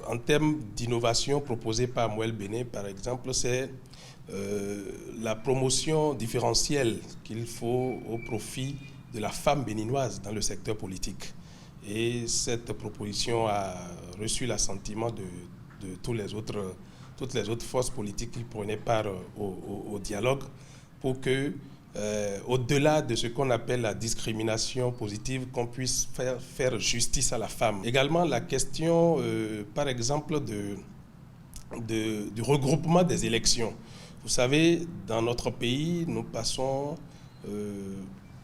en termes d'innovation proposée par Moelle Béné, par exemple, c'est la promotion différentielle qu'il faut au profit de la femme béninoise dans le secteur politique. Et cette proposition a reçu l'assentiment de toutes les autres forces politiques qui prenaient part au dialogue pour que, au-delà de ce qu'on appelle la discrimination positive, qu'on puisse faire justice à la femme. Également, la question, par exemple, du regroupement des élections. Vous savez, dans notre pays, nous passons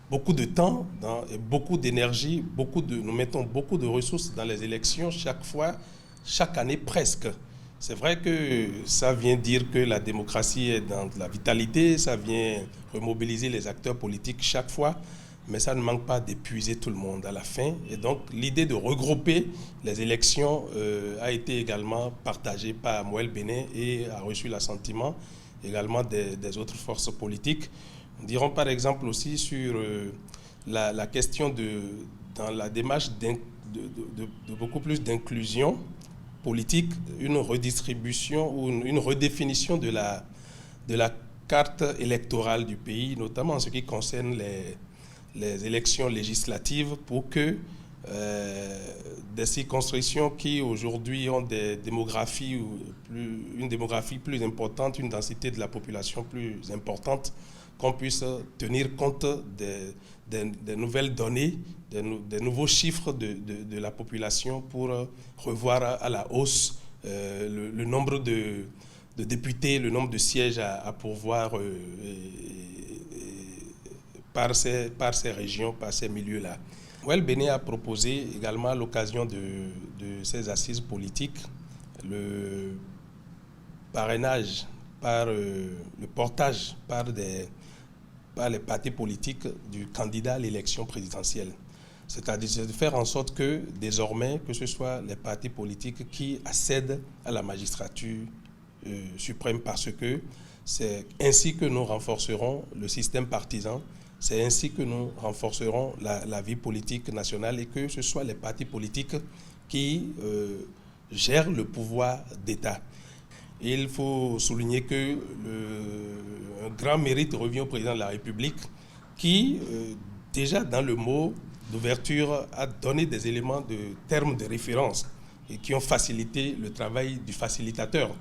beaucoup de temps et beaucoup d'énergie, nous mettons beaucoup de ressources dans les élections chaque année presque. C'est vrai que ça vient dire que la démocratie est dans la vitalité, ça vient remobiliser les acteurs politiques chaque fois, mais ça ne manque pas d'épuiser tout le monde à la fin. Et donc l'idée de regrouper les élections a été également partagée par Moelle Béné et a reçu l'assentiment également des autres forces politiques. Nous dirons par exemple aussi sur la question dans la démarche de beaucoup plus d'inclusion politique, une redistribution ou une redéfinition de la carte électorale du pays, notamment en ce qui concerne les élections législatives, pour que des circonscriptions qui aujourd'hui ont une démographie plus importante, une densité de la population plus importante, qu'on puisse tenir compte des nouvelles données, des nouveaux chiffres de la population pour revoir à la hausse le nombre de députés, le nombre de sièges à pourvoir par ces régions, par ces milieux-là. Moelle Béné a proposé également à l'occasion de ces assises politiques le parrainage, le portage par les partis politiques du candidat à l'élection présidentielle. C'est-à-dire de faire en sorte que désormais, que ce soit les partis politiques qui accèdent à la magistrature suprême, parce que c'est ainsi que nous renforcerons le système partisan, c'est ainsi que nous renforcerons la vie politique nationale et que ce soit les partis politiques qui gèrent le pouvoir d'État. Il faut souligner que un grand mérite revient au président de la République qui, déjà dans le mot d'ouverture, a donné des éléments de termes de référence et qui ont facilité le travail du facilitateur.